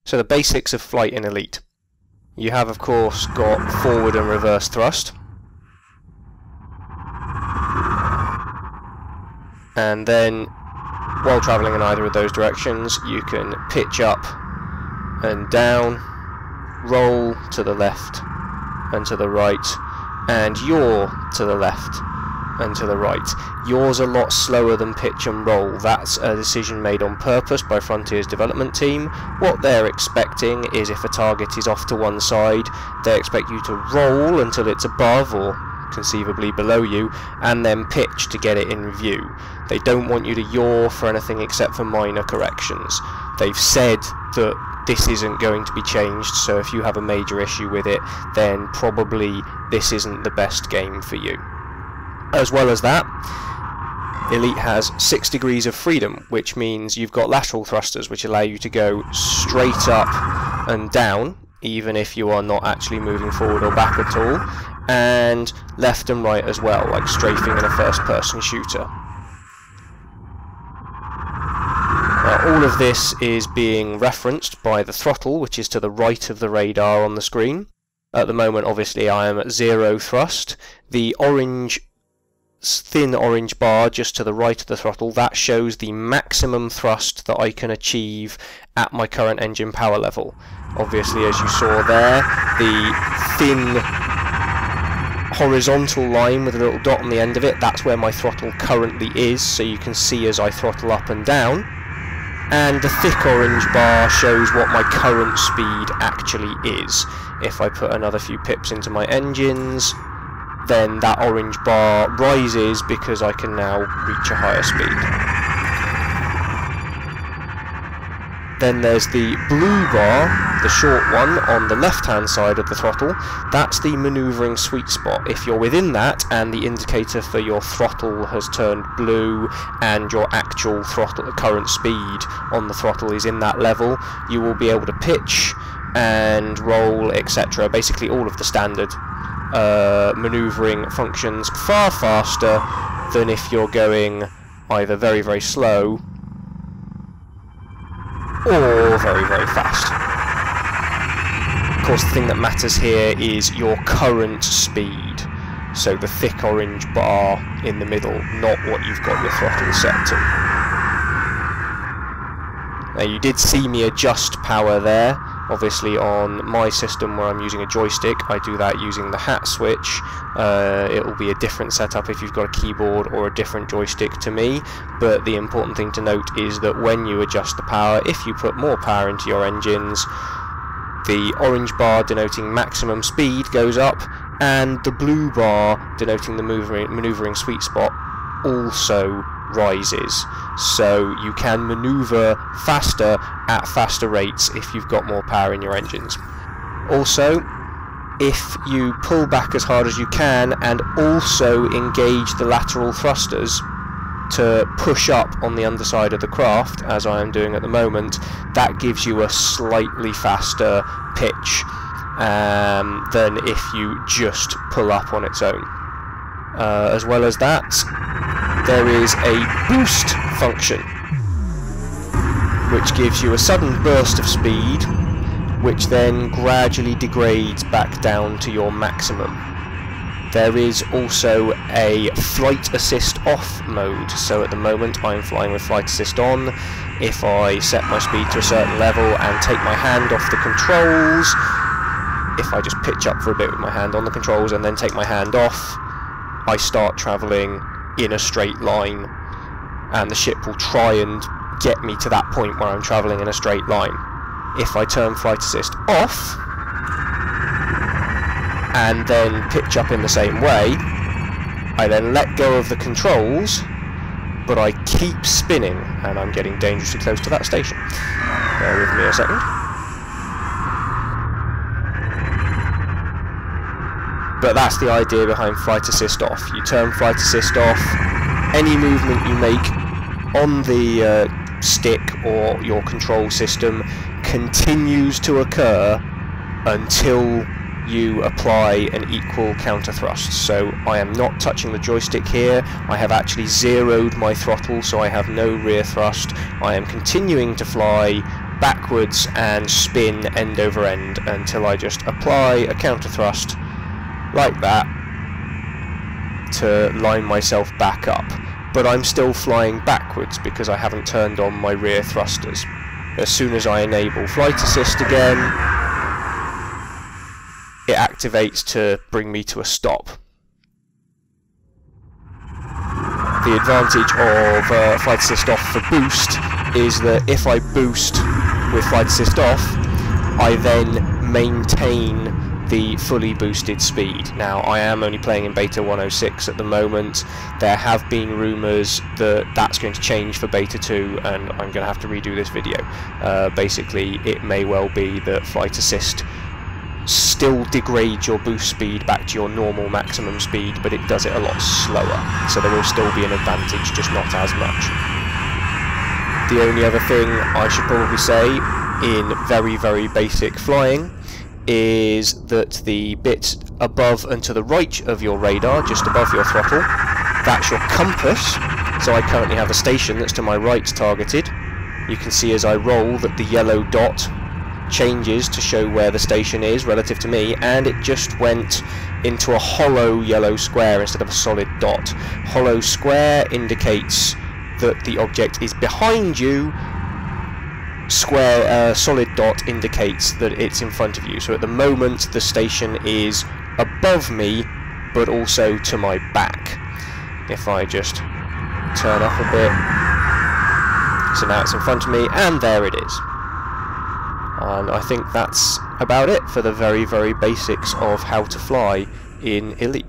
So the basics of flight in Elite. You have, of course, got forward and reverse thrust. And then, while travelling in either of those directions, you can pitch up and down, roll to the left and to the right, and yaw to the left and to the right. Yaw's a lot slower than pitch and roll. That's a decision made on purpose by Frontier's development team. What they're expecting is if a target is off to one side, they expect you to roll until it's above or conceivably below you, and then pitch to get it in view. They don't want you to yaw for anything except for minor corrections. They've said that this isn't going to be changed, so if you have a major issue with it, then probably this isn't the best game for you. As well as that, Elite has 6 degrees of freedom, which means you've got lateral thrusters which allow you to go straight up and down, even if you are not actually moving forward or back at all, and left and right as well, like strafing in a first-person shooter. All of this is being referenced by the throttle, which is to the right of the radar on the screen. At the moment, obviously, I am at 0 thrust. The thin orange bar just to the right of the throttle, that shows the maximum thrust that I can achieve at my current engine power level. Obviously, as you saw there, the thin horizontal line with a little dot on the end of it, that's where my throttle currently is, so you can see as I throttle up and down. And the thick orange bar shows what my current speed actually is. If I put another few pips into my engines, then that orange bar rises because I can now reach a higher speed. Then there's the blue bar, the short one, on the left-hand side of the throttle. That's the manoeuvring sweet spot. If you're within that and the indicator for your throttle has turned blue and your actual throttle current speed on the throttle is in that level, you will be able to pitch and roll, etc. Basically all of the standard manoeuvring functions far faster than if you're going either very, very slow or very, very fast. Of course, the thing that matters here is your current speed, so the thick orange bar in the middle, not what you've got your throttle set to. Now, you did see me adjust power there. Obviously, on my system where I'm using a joystick, I do that using the hat switch. It will be a different setup if you've got a keyboard or a different joystick to me, but the important thing to note is that when you adjust the power, if you put more power into your engines, the orange bar denoting maximum speed goes up, and the blue bar denoting the manoeuvring sweet spot also rises, so you can maneuver faster at faster rates if you've got more power in your engines. Also, if you pull back as hard as you can and also engage the lateral thrusters to push up on the underside of the craft, as I am doing at the moment, that gives you a slightly faster pitch than if you just pull up on its own. As well as that, there is a boost function, which gives you a sudden burst of speed, which then gradually degrades back down to your maximum. There is also a flight assist off mode, so at the moment I'm flying with flight assist on. If I set my speed to a certain level and take my hand off the controls, if I just pitch up for a bit with my hand on the controls and then take my hand off, I start travelling in a straight line, and the ship will try and get me to that point where I'm travelling in a straight line. If I turn flight assist off and then pitch up in the same way, I then let go of the controls, but I keep spinning, and I'm getting dangerously close to that station. Bear with me a second. But that's the idea behind flight assist off. You turn flight assist off, any movement you make on the stick or your control system continues to occur until you apply an equal counter thrust. So I am not touching the joystick here, I have actually zeroed my throttle, so I have no rear thrust. I am continuing to fly backwards and spin end over end until I just apply a counter thrust like that to line myself back up. But I'm still flying backwards because I haven't turned on my rear thrusters. As soon as I enable flight assist again, it activates to bring me to a stop. The advantage of flight assist off for boost is that if I boost with flight assist off, I then maintain the fully boosted speed. Now, I am only playing in beta 106 at the moment. There have been rumours that that's going to change for beta 2, and I'm going to have to redo this video. Basically, it may well be that flight assist still degrades your boost speed back to your normal maximum speed, but it does it a lot slower, so there will still be an advantage, just not as much. The only other thing I should probably say in very, very basic flying is that the bit above and to the right of your radar, just above your throttle, that's your compass. So I currently have a station that's to my right targeted. You can see as I roll that the yellow dot changes to show where the station is relative to me, and it just went into a hollow yellow square instead of a solid dot. Hollow square indicates that the object is behind you. Square solid dot indicates that it's in front of you. So at the moment the station is above me but also to my back. If I just turn up a bit, so now it's in front of me, and there it is. And I think that's about it for the very, very basics of how to fly in Elite.